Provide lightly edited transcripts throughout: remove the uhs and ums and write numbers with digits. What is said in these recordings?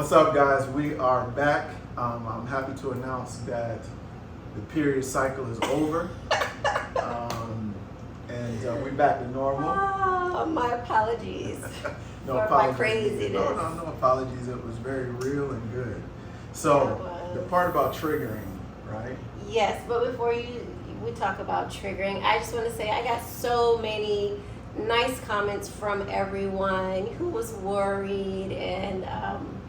What's up, guys? We are back. I'm happy to announce that the period cycle is over. And we're back to normal. Oh, my apologies No for apologies. my craziness. No apologies. It was very real and good. So, the part about triggering, right? Yes, but before we talk about triggering, I just want to say I got so many nice comments from everyone who was worried and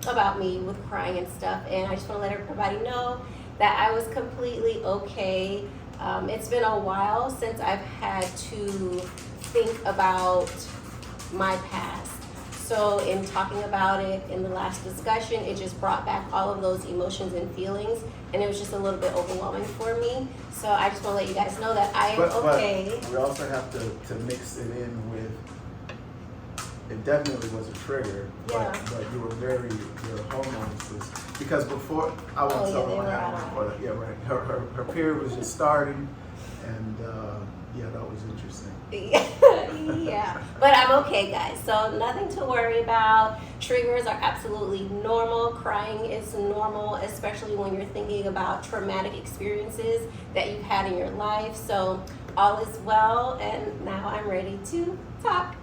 about me with crying and stuff, and I just want to let everybody know that I was completely okay. It's been a while since I've had to think about my past. So in talking about it in the last discussion, it just brought back all of those emotions and feelings, and it was just a little bit overwhelming for me. So I just want to let you guys know that I am okay. But we also have to mix it in with, it definitely was a trigger, Yeah. but you were your hormones was, because before, I won't tell them what happened before that. Yeah, right. Her period was just starting, and yeah, that was interesting. Yeah, but I'm okay, guys, so nothing to worry about. Triggers are absolutely normal. Crying is normal, especially when you're thinking about traumatic experiences that you've had in your life. So all is well, and now I'm ready to talk.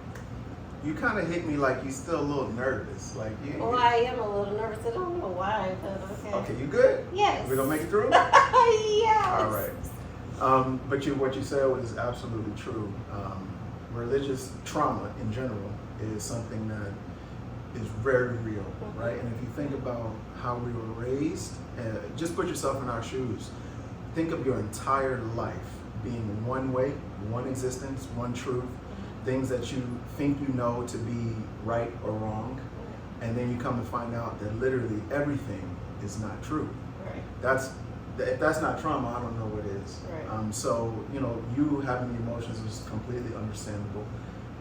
You kind of hit me like you're still a little nervous. Like you. Well, I am a little nervous. I don't know why, but okay. Okay, you good? Yes. We gonna make it through? Yes. All right. But what you said was absolutely true. Religious trauma in general is something that is very real, right? And if you think about how we were raised, just put yourself in our shoes. Think of your entire life being one way, one existence, one truth, things that you think you know to be right or wrong, and then you come to find out that literally everything is not true. Right. If that's not trauma, I don't know what is. Right. So, you having the emotions is completely understandable.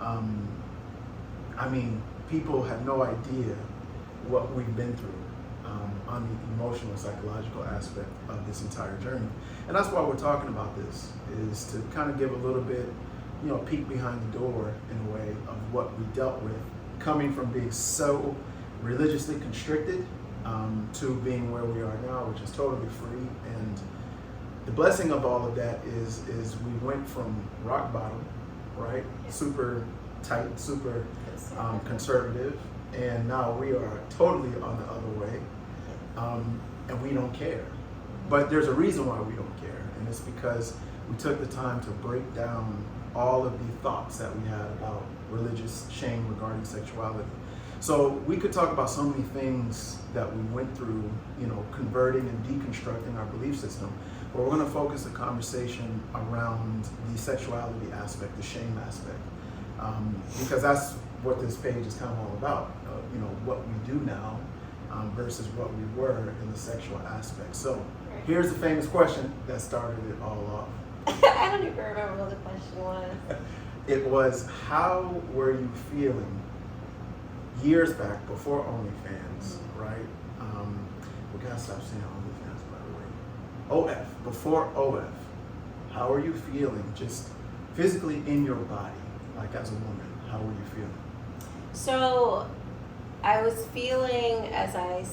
I mean, people have no idea what we've been through on the emotional, psychological aspect of this entire journey. And that's why we're talking about this, is to kind of give a little bit, peek behind the door in a way of what we dealt with, coming from being so religiously constricted to being where we are now, which is totally free. And the blessing of all of that is we went from rock bottom, right? Super tight, super conservative, and now we are totally on the other way, and we don't care. But there's a reason why we don't care, and it's because we took the time to break down all of the thoughts that we had about religious shame regarding sexuality. So we could talk about so many things that we went through, converting and deconstructing our belief system. But we're going to focus the conversation around the sexuality aspect, the shame aspect, because that's what this page is kind of all about. What we do now versus what we were in the sexual aspect. So here's the famous question that started it all off. I don't even remember what the question was. It was, how were you feeling years back before OnlyFans, right? We gotta stop saying OnlyFans, by the way. OF, before OF. How are you feeling just physically in your body, like as a woman? How were you feeling? So I was feeling, as I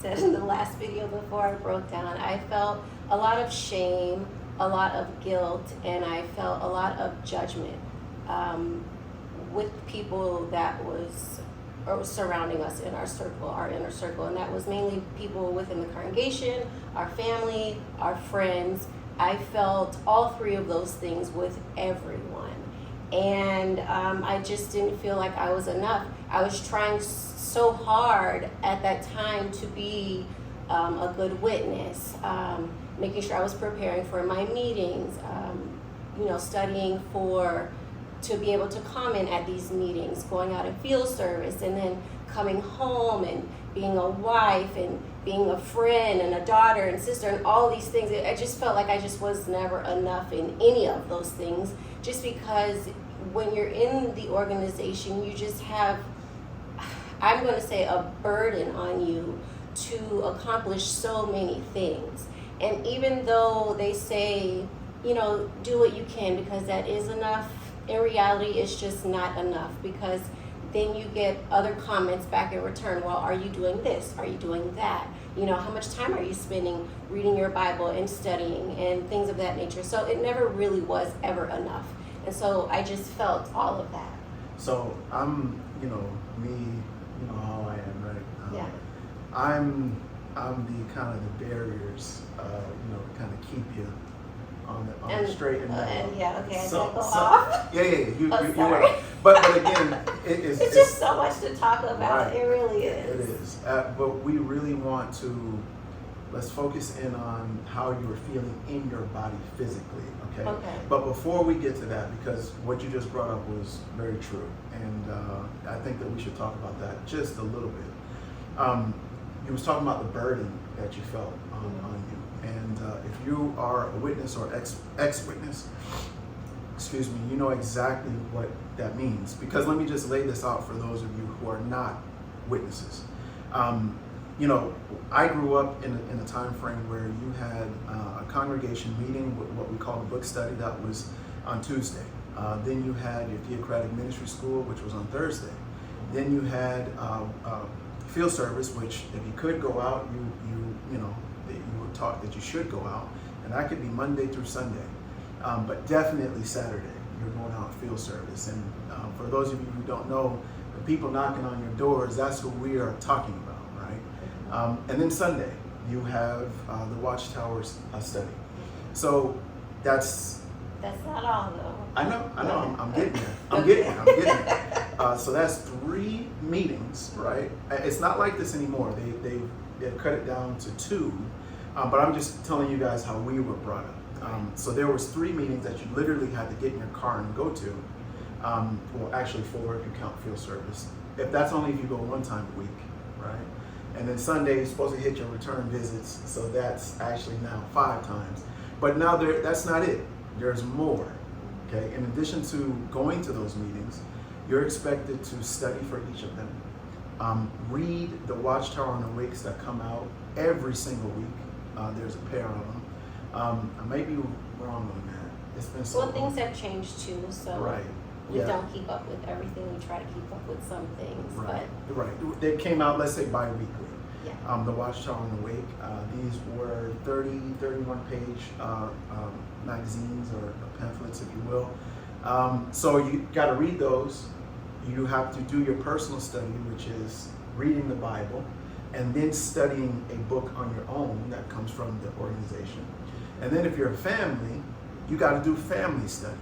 said in the last video before I broke down, I felt a lot of shame, a lot of guilt, and I felt a lot of judgment with people that was surrounding us in our circle, our inner circle, and that was mainly people within the congregation, our family, our friends. I felt all three of those things with everyone, and I just didn't feel like I was enough. I was trying so hard at that time to be a good witness, making sure I was preparing for my meetings, studying to be able to comment at these meetings, going out in field service, and then coming home and being a wife and being a friend and a daughter and sister and all these things. I just felt like I just was never enough in any of those things, just because when you're in the organization, you just have, I'm going to say, a burden on you to accomplish so many things. And even though they say, do what you can because that is enough, in reality, it's just not enough, because then you get other comments back in return. Well, are you doing this? Are you doing that? You know, how much time are you spending reading your Bible and studying and things of that nature? So it never really was ever enough. And so I just felt all of that. So I'm, me, how I am, right? Yeah. I'm the kind of the barriers, to kind of keep you on the straight and narrow. Yeah, okay, So, I go off. Yeah, you sorry. went off. But again, it's just so much to talk about. Right. It really is. It is. But we really want to, let's focus in on how you are feeling in your body physically, okay? Okay. But before we get to that, because what you just brought up was very true, and I think that we should talk about that just a little bit. You was talking about the burden that you felt on you, and if you are a witness or ex-witness, excuse me, you know exactly what that means. Because let me just lay this out for those of you who are not witnesses. I grew up in a time frame where you had a congregation meeting, what we call a book study, that was on Tuesday. Then you had your theocratic ministry school, which was on Thursday. Then you had field service, which if you could go out, you were taught that you should go out, and that could be Monday through Sunday, but definitely Saturday you're going out field service. And for those of you who don't know, the people knocking on your doors, that's what we are talking about, right? And then Sunday you have the Watchtowers study. So that's not all though. I know. I'm getting there. I'm getting there. So that's 3 meetings, right? It's not like this anymore. They've cut it down to 2, but I'm just telling you guys how we were brought up. So there was 3 meetings that you literally had to get in your car and go to. Well, actually 4 if you count field service. That's only if you go 1 time a week, right? And then Sunday you're supposed to hit your return visits, so that's actually now 5 times. But now that's not it. There's more. Okay, in addition to going to those meetings, you're expected to study for each of them. Read the Watchtower and Awakes that come out every single week. There's a pair of them. I may be wrong on that. It's been so long. Things have changed too, so right. We Yeah. don't keep up with everything. We try to keep up with some things, Right. Right. They came out, let's say, bi-weekly. Yeah. The Watchtower and Awake. These were 31 page magazines or pamphlets, if you will. So you got to read those. You have to do your personal study, which is reading the Bible, and then studying a book on your own that comes from the organization. And then if you're a family, you got to do family study.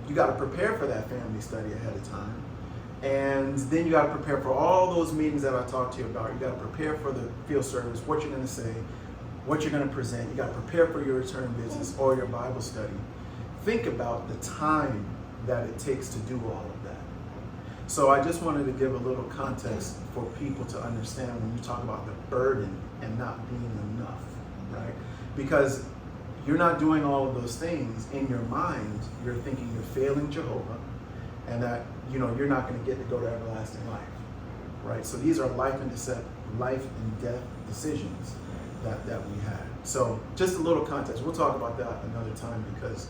You got to prepare for that family study ahead of time. And then you got to prepare for all those meetings that I talked to you about. You got to prepare for the field service, what you're going to say, what you're going to present. You got to prepare for your return visits or your Bible study. Think about the time that it takes to do all of that. So I just wanted to give a little context for people to understand when you talk about the burden and not being enough, right? Because you're not doing all of those things in your mind. You're thinking you're failing Jehovah, and that you're not going to get to go to everlasting life, right? So these are life and death decisions that we had. So just a little context. We'll talk about that another time, because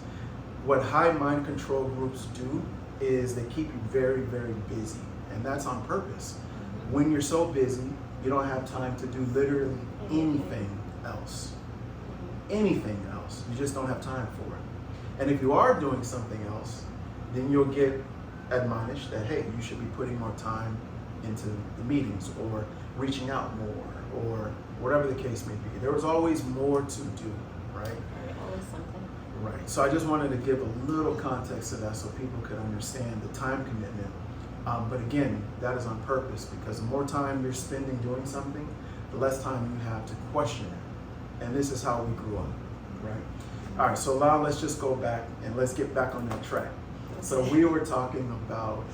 what high mind control groups do is they keep you very, very busy, and that's on purpose. When you're so busy, you don't have time to do literally anything else. Anything else. You just don't have time for it. And if you are doing something else, then you'll get admonished that, hey, you should be putting more time into the meetings or reaching out more or whatever the case may be. There was always more to do, right? Always something. Right. So I just wanted to give a little context to that so people could understand the time commitment. But again, that is on purpose, because the more time you're spending doing something, the less time you have to question it. And this is how we grew up, right? All right, so now let's just go back and let's get back on that track. So we were talking about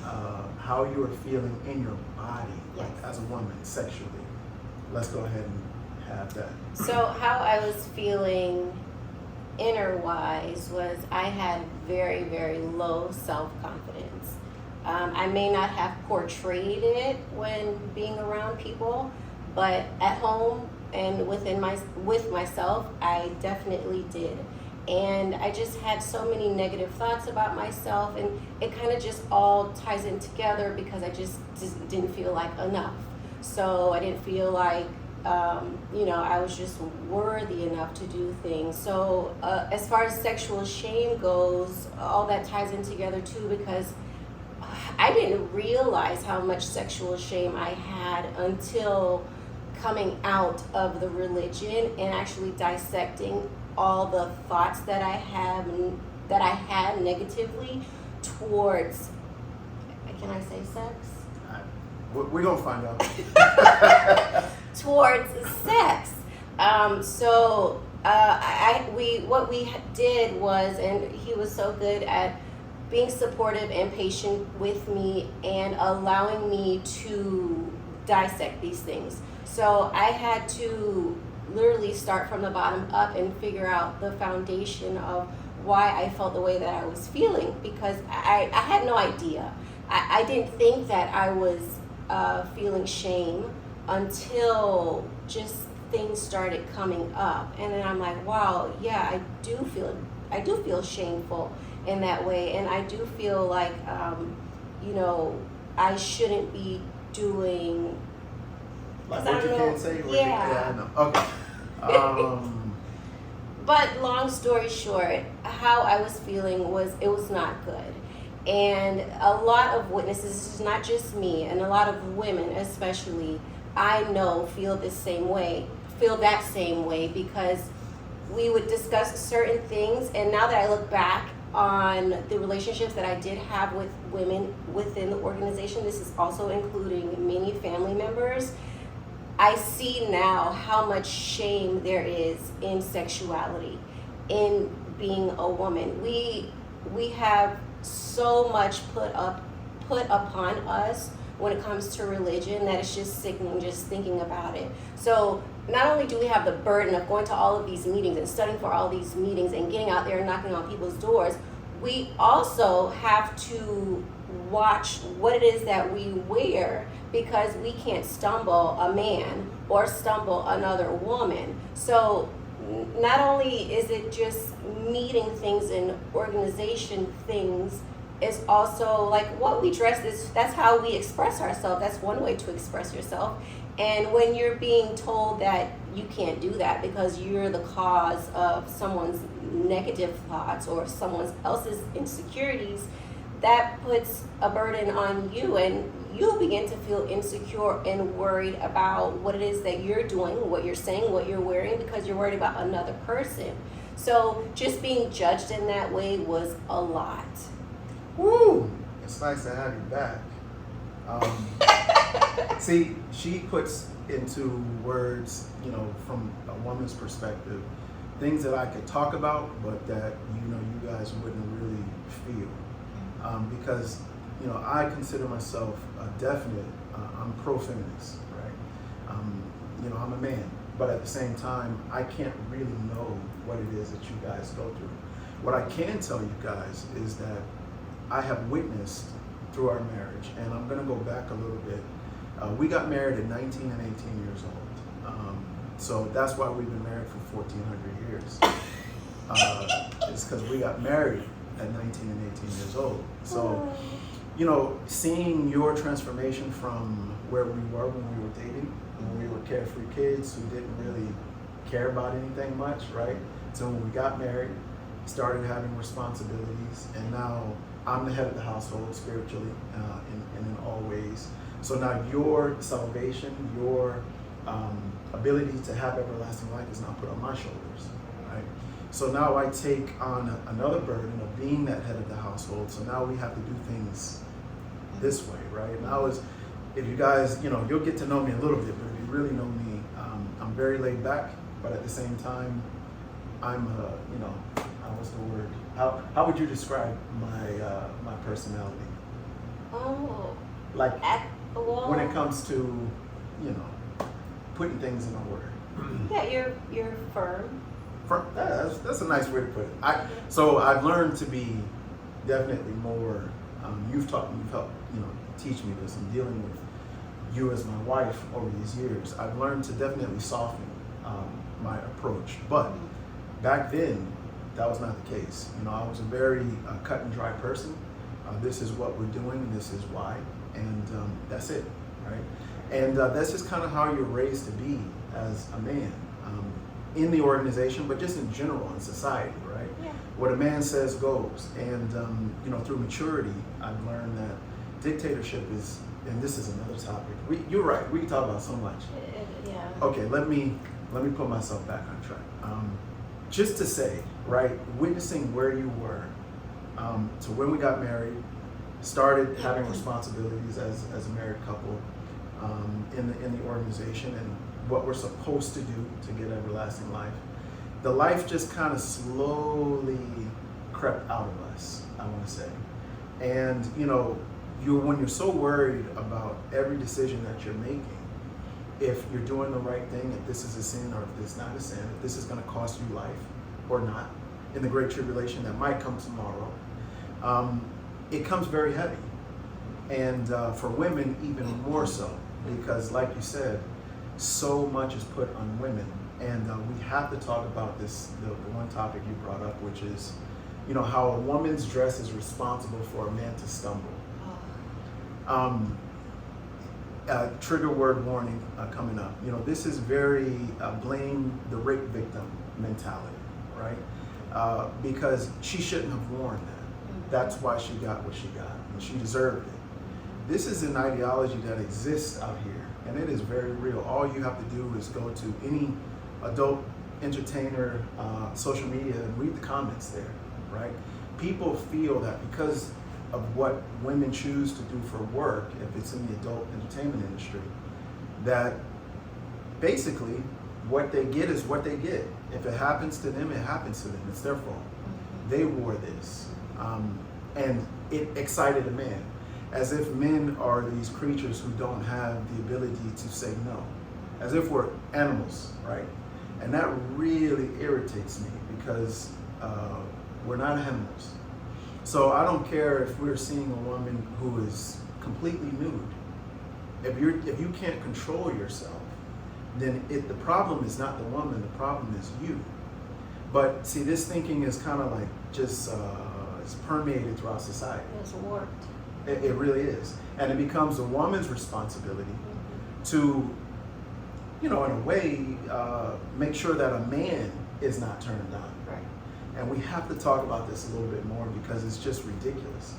how you were feeling in your body, like as a woman, sexually. Let's go ahead and have that. So how I was feeling inner-wise was I had very, very low self-confidence. I may not have portrayed it when being around people, but at home and with myself, I definitely did. and I just had so many negative thoughts about myself, and it kind of just all ties in together because I just didn't feel like enough. So I didn't feel like I was just worthy enough to do things. So as far as sexual shame goes, all that ties in together too, because I didn't realize how much sexual shame I had until coming out of the religion and actually dissecting all the thoughts that I had negatively towards, can I say sex? We're gonna find out. Towards sex. What we did was, and he was so good at being supportive and patient with me and allowing me to dissect these things. So I had to literally start from the bottom up and figure out the foundation of why I felt the way that I was feeling, because I had no idea. I didn't think that I was feeling shame until just things started coming up, and then I'm like, wow, yeah, I do feel shameful in that way, and I do feel like I shouldn't be doing like what you can't say. Yeah. I know. Okay. But long story short, how I was feeling was, it was not good. And a lot of witnesses, this is not just me, and a lot of women especially, I know feel that same way, because we would discuss certain things, and now that I look back on the relationships that I did have with women within the organization, this is also including many family members, I see now how much shame there is in sexuality, in being a woman. We have so much put upon us when it comes to religion that it's just sickening just thinking about it. So not only do we have the burden of going to all of these meetings and studying for all these meetings and getting out there and knocking on people's doors, we also have to watch what it is that we wear, because we can't stumble a man or stumble another woman. So not only is it just meeting things and organization things, it's also like what we dress is, that's how we express ourselves. That's one way to express yourself. And when you're being told that you can't do that because you're the cause of someone's negative thoughts or someone else's insecurities, that puts a burden on you, and you'll begin to feel insecure and worried about what it is that you're doing, what you're saying, what you're wearing, because you're worried about another person. So just being judged in that way was a lot. Woo! It's nice to have you back. See, she puts into words, from a woman's perspective, things that I could talk about, but that, you guys wouldn't really feel. Because, I consider myself a definite, I'm pro-feminist, right? I'm a man, but at the same time, I can't really know what it is that you guys go through. What I can tell you guys is that I have witnessed through our marriage, and I'm gonna go back a little bit. We got married at 19 and 18 years old. So that's why we've been married for 1,400 years. It's because we got married at 19 and 18 years old. So, seeing your transformation from where we were when we were dating, when we were carefree kids who didn't really care about anything much, right? So when we got married, started having responsibilities, and now I'm the head of the household spiritually and in all ways. So now your salvation, your ability to have everlasting life is now put on my shoulders, right? So now I take on another burden of being that head of the household. So now we have to do things this way, right? Now if you guys, you'll get to know me a little bit, but if you really know me, I'm very laid back, but at the same time, I'm, what's the word? How would you describe my personality? Oh. Like when it comes to, putting things in order. Yeah, you're firm. That's a nice way to put it. So I've learned to be definitely more. You've helped teach me this. And dealing with you as my wife over these years, I've learned to definitely soften my approach. But back then, that was not the case. You know, I was a very cut and dry person. This is what we're doing, and this is why, and that's it, right? And that's just kind of how you're raised to be as a man in the organization, but just in general in society, right? Yeah. What a man says goes. And you know, through maturity, I've learned that dictatorship is, and this is another topic. You're right. We can talk about so much. Yeah. Okay, let me put myself back on track. Just to say, right, witnessing where you were to when we got married, started having responsibilities as a married couple in the organization, and what we're supposed to do to get everlasting life. The life just kind of slowly crept out of us, I want to say. And you know, when you're so worried about every decision that you're making, if you're doing the right thing, if this is a sin or if this is not a sin, if this is going to cost you life or not, in the great tribulation that might come tomorrow, it comes very heavy. And for women, even more so, because like you said, so much is put on women. And we have to talk about this, the one topic you brought up, which is, you know, how a woman's dress is responsible for a man to stumble. Trigger word warning coming up. You know, this is very blame the rape victim mentality, right? Because she shouldn't have worn that. That's why she got what she got, and she deserved it. This is an ideology that exists out here, and it is very real. All you have to do is go to any adult entertainer social media and read the comments there, right? People feel that because of what women choose to do for work, if it's in the adult entertainment industry, that basically what they get is what they get. If it happens to them, it happens to them. It's their fault. They wore this. And it excited a man. As if men are these creatures who don't have the ability to say no. As if we're animals, right? And that really irritates me because we're not animals. So I don't care if we're seeing a woman who is completely nude. If you can't control yourself, then the problem is not the woman, the problem is you. But see, this thinking is kind of like just it's permeated throughout society. It's warped. It really is. And it becomes a woman's responsibility to, you know, in a way, make sure that a man is not turned on. Right. And we have to talk about this a little bit more because it's just ridiculous.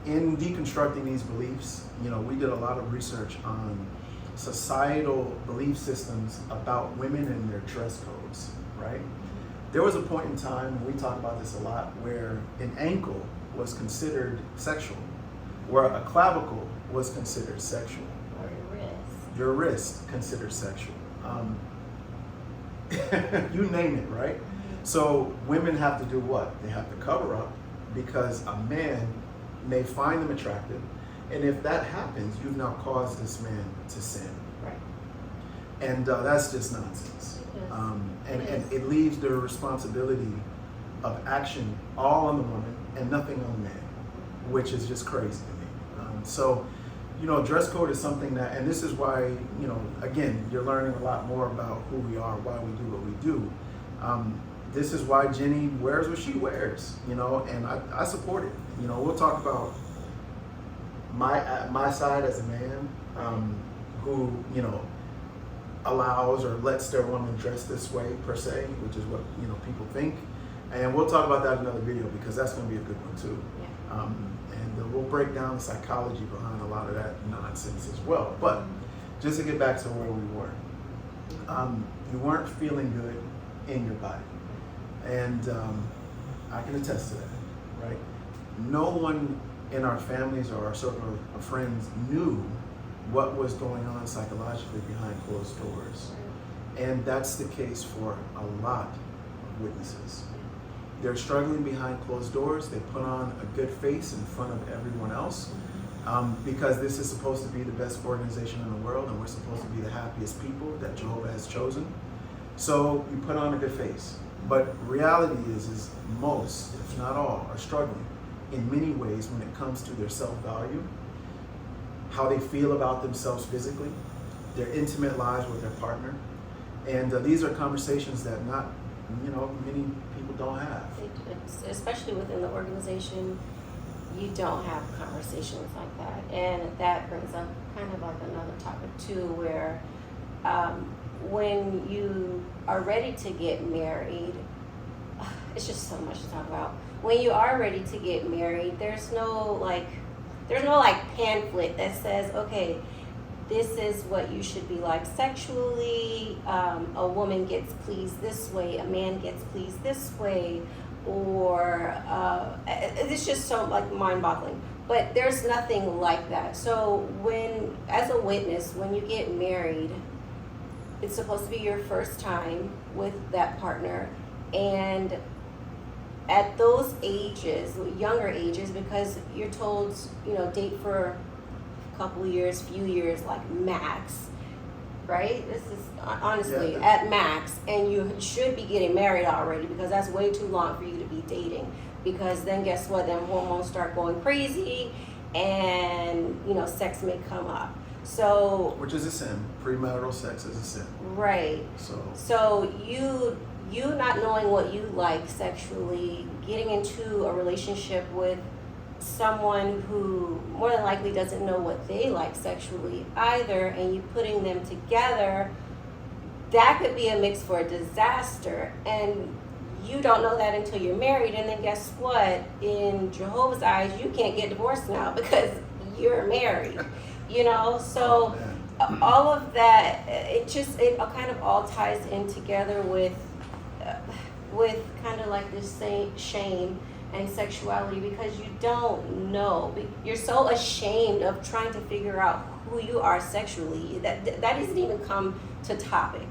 In deconstructing these beliefs, you know, we did a lot of research on societal belief systems about women and their dress codes, right? There was a point in time, and we talk about this a lot, where an ankle was considered sexual, where a clavicle was considered sexual. Or your wrist. Your wrist considered sexual. You name it, right? So women have to do what? They have to cover up because a man may find them attractive, and if that happens, you've now caused this man to sin. Right. And that's just nonsense. And it leaves the responsibility of action all on the woman and nothing on the man, which is just crazy to me. So, you know, dress code is something that, and this is why, you know, again, you're learning a lot more about who we are, why we do what we do. This is why Jenny wears what she wears, you know, and I support it. You know, we'll talk about my side as a man who, you know, allows or lets their woman dress this way per se, which is what, you know, people think. And we'll talk about that in another video because that's going to be a good one too. Yeah. And we'll break down the psychology behind a lot of that nonsense as well. But just to get back to where we were, you weren't feeling good in your body. And I can attest to that, right? No one in our families or our circle of friends knew what was going on psychologically behind closed doors. And that's the case for a lot of witnesses. They're struggling behind closed doors. They put on a good face in front of everyone else because this is supposed to be the best organization in the world and we're supposed to be the happiest people that Jehovah has chosen. So you put on a good face. But reality is most, if not all, are struggling in many ways when it comes to their self-value, how they feel about themselves physically, their intimate lives with their partner. And these are conversations that not, you know, many people don't have. Especially within the organization, you don't have conversations like that. And that brings up kind of like another topic too, where when you are ready to get married, it's just so much to talk about. When you are ready to get married, there's no pamphlet that says, okay, this is what you should be like sexually. A woman gets pleased this way, a man gets pleased this way, or it's just so like mind-boggling. But there's nothing like that. So when, as a witness, when you get married, it's supposed to be your first time with that partner, and at those ages, younger ages, because you're told, date for a couple years, few years, like max, right? This is honestly at max, and you should be getting married already, because that's way too long for you to be dating. Because then guess what? Then hormones start going crazy, and sex may come up. So, which is a sin. Premarital sex is a sin. Right. So you not knowing what you like sexually, getting into a relationship with someone who more than likely doesn't know what they like sexually either, and you putting them together, that could be a mix for a disaster. And you don't know that until you're married, and then guess what? In Jehovah's eyes, you can't get divorced now because you're married. So all of that, it kind of all ties in together with kind of like this same shame and sexuality, because you don't know. You're so ashamed of trying to figure out who you are sexually that doesn't even come to topic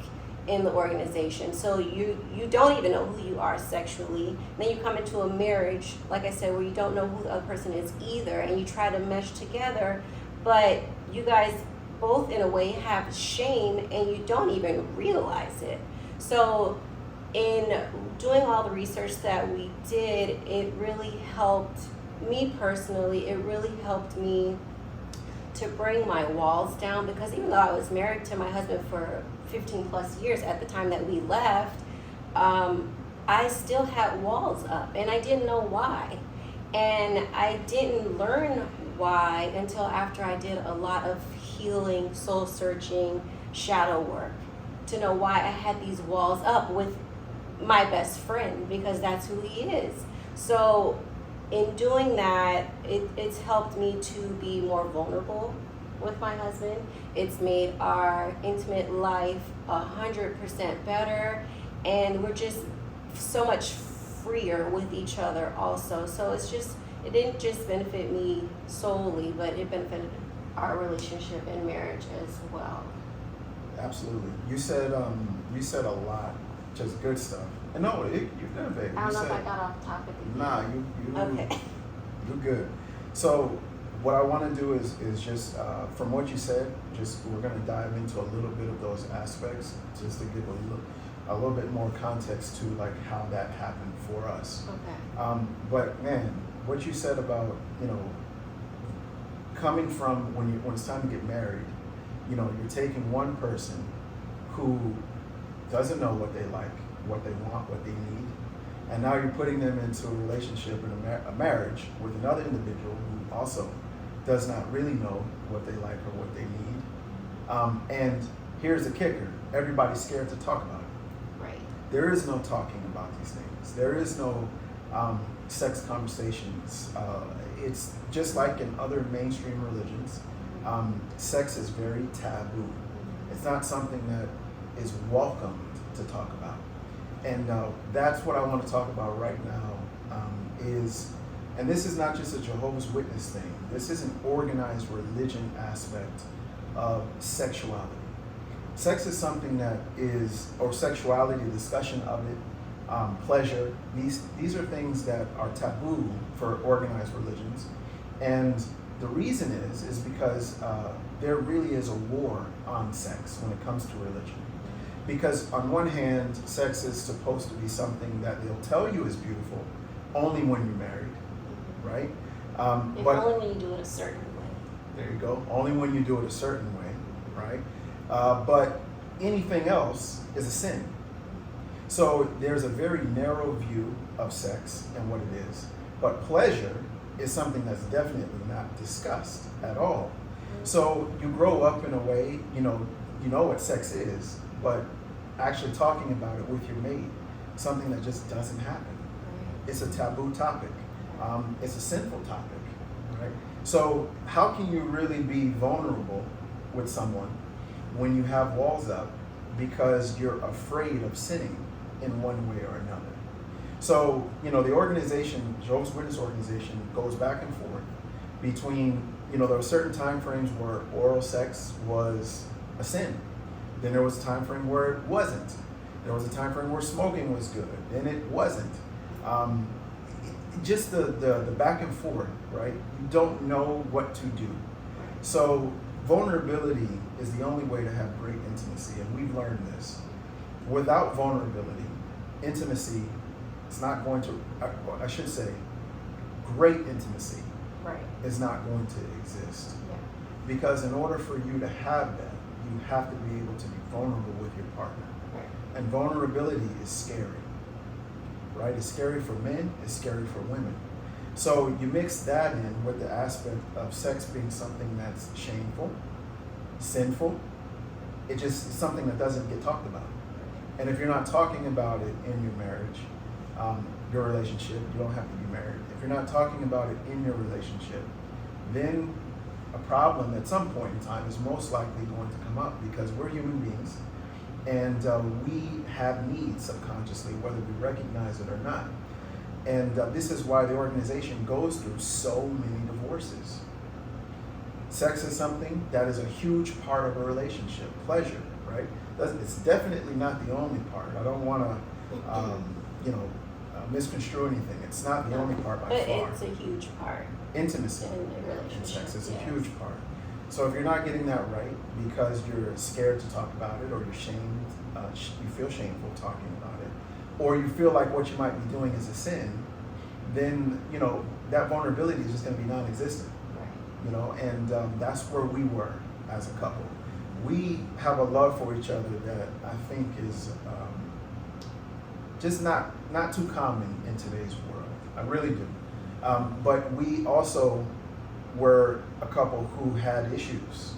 in the organization. So you don't even know who you are sexually. And then you come into a marriage, like I said, where you don't know who the other person is either, and you try to mesh together, but you guys both in a way have shame and you don't even realize it. So in doing all the research that we did, it really helped me personally. It really helped me to bring my walls down, because even though I was married to my husband for 15 plus years at the time that we left, I still had walls up, and I didn't know why. And I didn't learn why until after I did a lot of healing, soul searching, shadow work, to know why I had these walls up with my best friend, because that's who he is. So in doing that, it's helped me to be more vulnerable with my husband. It's made our intimate life 100% better, and we're just so much freer with each other also. So it didn't just benefit me solely, but it benefited our relationship and marriage as well. Absolutely. You said a lot, just good stuff. And no, you're good, baby. I don't know if I got off topic. Nah, Okay. You're good. So what I want to do is just from what you said, we're going to dive into a little bit of those aspects, just to give a little bit more context to like how that happened for us. Okay. But man, what you said about coming from when it's time to get married, you're taking one person who doesn't know what they like, what they want, what they need, and now you're putting them into a relationship and a marriage with another individual who also does not really know what they like or what they need. And here's the kicker: everybody's scared to talk about it. Right. There is no talking about these things. There is no sex conversations. It's just like in other mainstream religions. Sex is very taboo. It's not something that is welcomed to talk about. And that's what I want to talk about right now and this is not just a Jehovah's Witness thing. This is an organized religion aspect of sexuality. Sex is something that is, or sexuality, the discussion of it, pleasure, these are things that are taboo for organized religions. And the reason is because there really is a war on sex when it comes to religion. Because on one hand, sex is supposed to be something that they'll tell you is beautiful only when you're married, right? But only when you do it a certain way. There you go. Only when you do it a certain way, right? But anything else is a sin. So there's a very narrow view of sex and what it is, but pleasure is something that's definitely not discussed at all. So you grow up in a way, you know what sex is, but actually talking about it with your mate, something that just doesn't happen. It's a taboo topic. It's a sinful topic, right? So how can you really be vulnerable with someone when you have walls up because you're afraid of sinning in one way or another? So, the organization, Jehovah's Witness organization, goes back and forth between, there were certain time frames where oral sex was a sin. Then there was a time frame where it wasn't. There was a time frame where smoking was good, then it wasn't. Just the back and forth, right? You don't know what to do. So vulnerability is the only way to have great intimacy, and we've learned this. Without vulnerability, intimacy is not going to, I should say, great intimacy is not going to exist. Because in order for you to have that, you have to be able to be vulnerable with your partner. And vulnerability is scary, right? It's scary for men, it's scary for women. So you mix that in with the aspect of sex being something that's shameful, sinful. It's something that doesn't get talked about. And if you're not talking about it in your marriage, your relationship, you don't have to be married. If you're not talking about it in your relationship, then a problem at some point in time is most likely going to come up, because we're human beings and we have needs subconsciously, whether we recognize it or not. And this is why the organization goes through so many divorces. Sex is something that is a huge part of a relationship. Pleasure, right? It's definitely not the only part. I don't want to, misconstrue anything. It's not the only part by far. But it's a huge part. Intimacy in a relationship. in sex is a huge part. So if you're not getting that right because you're scared to talk about it, or you're shamed, you feel shameful talking about it, or you feel like what you might be doing is a sin, then that vulnerability is just going to be non-existent. And that's where we were as a couple. We have a love for each other that I think is just not too common in today's world. I really do. But we also were a couple who had issues.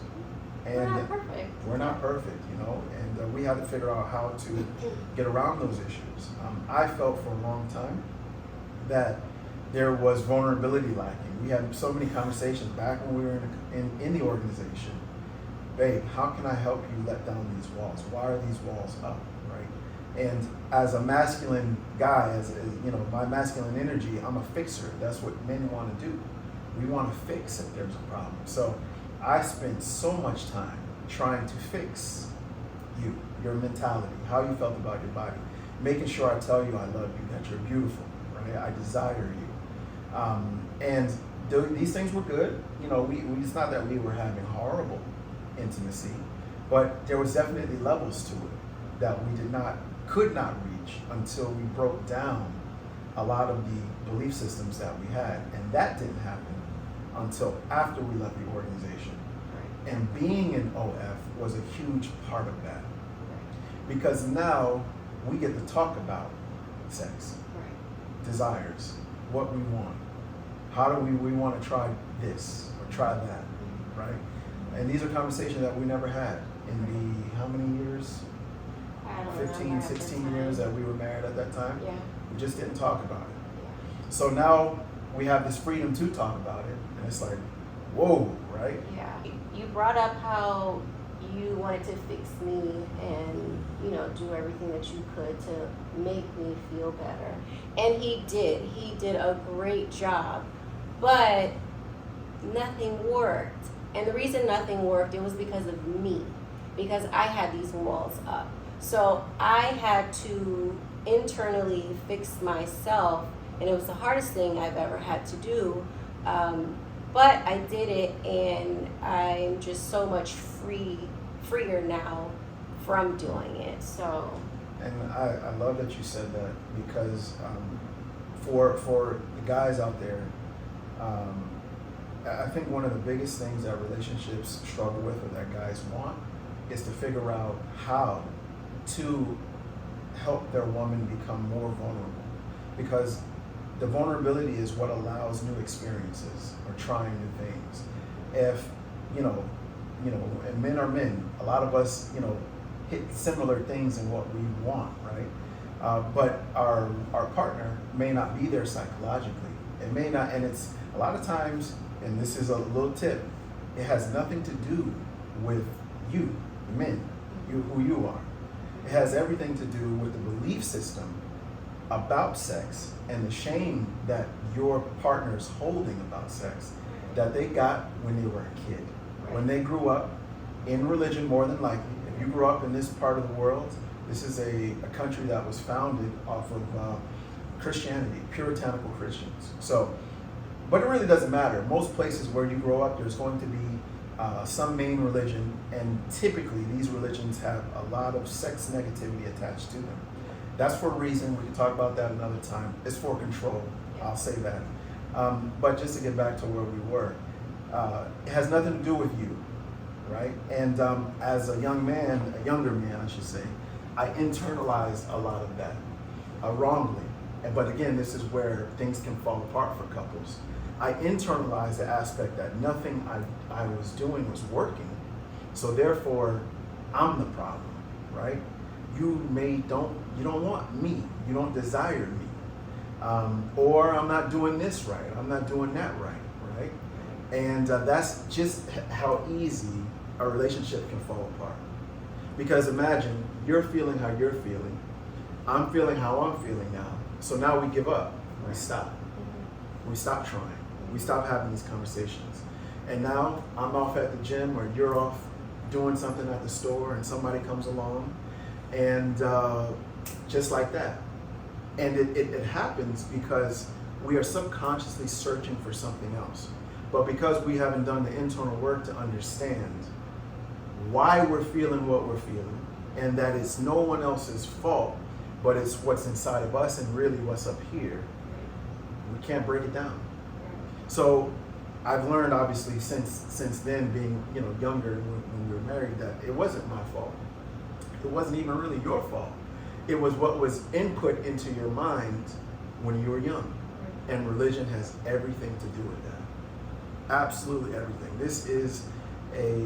And We're not perfect. And we had to figure out how to get around those issues. I felt for a long time that there was vulnerability lacking. We had so many conversations back when we were in the organization. Babe, how can I help you let down these walls? Why are these walls up, right? And as a masculine guy, as my masculine energy, I'm a fixer. That's what men want to do. We want to fix if there's a problem. So I spent so much time trying to fix you, your mentality, how you felt about your body, making sure I tell you I love you, that you're beautiful, right? I desire you. And these things were good. It's not that we were having horrible intimacy, but there was definitely levels to it that we could not reach until we broke down a lot of the belief systems that we had. And that didn't happen until after we left the organization. And being in OF was a huge part of that. Because now we get to talk about sex, desires, what we want. How do we want to try this or try that, right? And these are conversations that we never had in the, how many years? 15, 16 years that we were married at that time. Yeah. We just didn't talk about it. So now we have this freedom to talk about it. And it's like, whoa, right? Yeah. You brought up how you wanted to fix me and, do everything that you could to make me feel better. And he did. He did a great job. But nothing worked. And the reason nothing worked, it was because of me. Because I had these walls up. So I had to internally fix myself. And it was the hardest thing I've ever had to do. But I did it, and I'm just so much freer now from doing it. So. And I love that you said that, because for the guys out there, I think one of the biggest things that relationships struggle with, or that guys want, is to figure out how to help their woman become more vulnerable, because the vulnerability is what allows new experiences or trying new things. If and men are men, a lot of us hit similar things in what we want, right? But our partner may not be there psychologically. It may not, and it's a lot of times, and this is a little tip, it has nothing to do with you, men, who you are. It has everything to do with the belief system about sex and the shame that your partner's holding about sex that they got when they were a kid. Right. When they grew up in religion, more than likely. If you grew up in this part of the world, this is a country that was founded off of Christianity, puritanical Christians. So, but it really doesn't matter. Most places where you grow up, there's going to be some main religion, and typically these religions have a lot of sex negativity attached to them. That's for a reason. We can talk about that another time. It's for control. I'll say that. But just to get back to where we were, it has nothing to do with you, right? And as a younger man, I should say, I internalized a lot of that wrongly. But again, this is where things can fall apart for couples. I internalized the aspect that nothing I was doing was working, so therefore I'm the problem, right? You don't want me, you don't desire me, or I'm not doing this right, I'm not doing that right? And that's just how easy a relationship can fall apart. Because imagine you're feeling how you're feeling, I'm feeling how I'm feeling now. So now we give up, we stop. We stop trying, we stop having these conversations. And now I'm off at the gym, or you're off doing something at the store, and somebody comes along, and just like that. And it happens because we are subconsciously searching for something else. But because we haven't done the internal work to understand why we're feeling what we're feeling, and that it's no one else's fault, but it's what's inside of us and really what's up here, we can't break it down. So I've learned, obviously, since then, being younger when we were married, that it wasn't my fault. It wasn't even really your fault. It was what was input into your mind when you were young. And religion has everything to do with that. Absolutely everything. This is a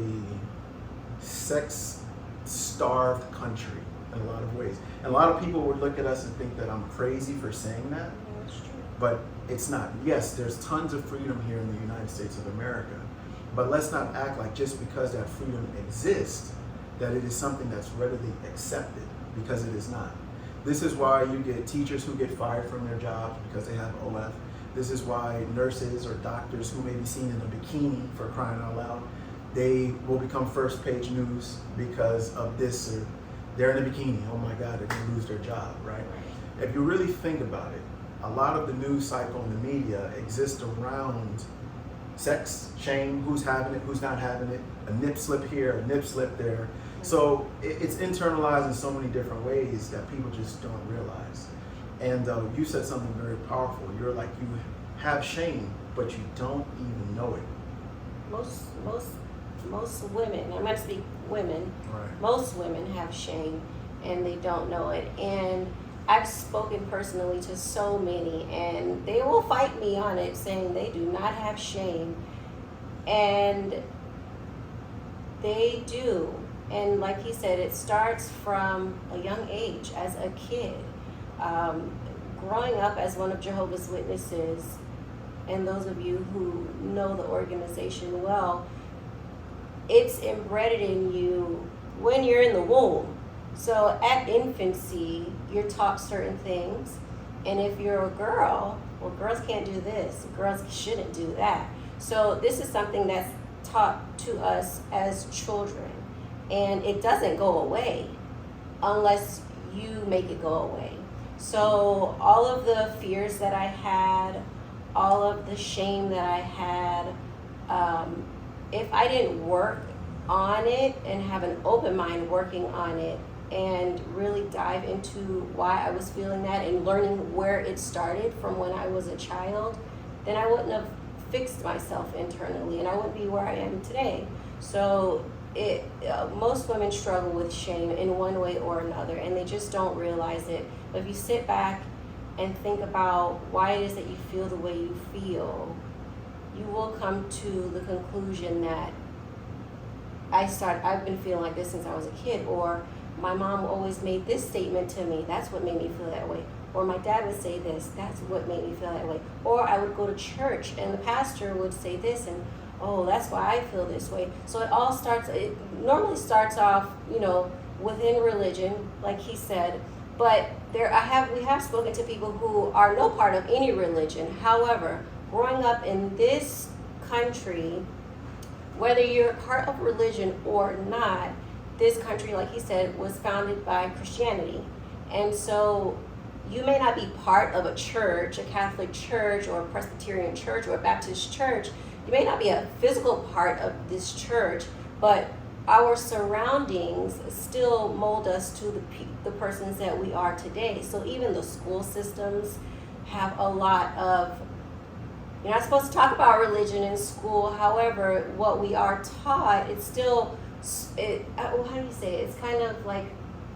sex-starved country in a lot of ways. And a lot of people would look at us and think that I'm crazy for saying that. That's true. But it's not. Yes, there's tons of freedom here in the United States of America. But let's not act like just because that freedom exists, that it is something that's readily accepted, because it is not. This is why you get teachers who get fired from their jobs because they have OF. This is why nurses or doctors who may be seen in a bikini, for crying out loud, they will become first page news because of this, or they're in a bikini. Oh my God, they're gonna lose their job, right? If you really think about it, a lot of the news cycle in the media exists around sex, shame, who's having it, who's not having it, a nip slip here, a nip slip there. So it's internalized in so many different ways that people just don't realize. And you said something very powerful. You're like, you have shame, but you don't even know it. Most women, I'm going to speak women, Right. most women have shame and they don't know it. And I've spoken personally to so many, and they will fight me on it, saying they do not have shame. And they do. And like he said, it starts from a young age, as a kid. Growing up as one of Jehovah's Witnesses, and those of you who know the organization well, it's embedded in you when you're in the womb. So at infancy, you're taught certain things. And if you're a girl, well, girls can't do this, girls shouldn't do that. So this is something that's taught to us as children. And it doesn't go away unless you make it go away. So all of the fears that I had, all of the shame that I had, if I didn't work on it and have an open mind working on it and really dive into why I was feeling that and learning where it started from when I was a child, then I wouldn't have fixed myself internally and I wouldn't be where I am today. So most women struggle with shame in one way or another, and they just don't realize it. But if you sit back and think about why it is that you feel the way you feel, you will come to the conclusion that I've been feeling like this since I was a kid, or my mom always made this statement to me, that's what made me feel that way. Or my dad would say this, that's what made me feel that way. Or I would go to church and the pastor would say this, and oh, that's why I feel this way. So it normally starts off, within religion, like he said, but we have spoken to people who are no part of any religion. However, growing up in this country, whether you're part of religion or not, this country, like he said, was founded by Christianity. And so you may not be part of a church, a Catholic church or a Presbyterian church or a Baptist church. You may not be a physical part of this church, but our surroundings still mold us to the persons that we are today. So even the school systems have a lot of, you're not supposed to talk about religion in school. However, what we are taught, it's still, how do you say it? It's kind of like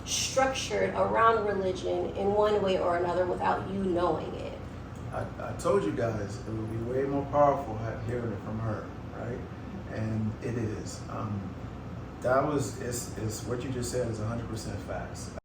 structured around religion in one way or another without you knowing it. I told you guys it would be way more powerful hearing it from her, right? And it is. It's what you just said is 100% facts.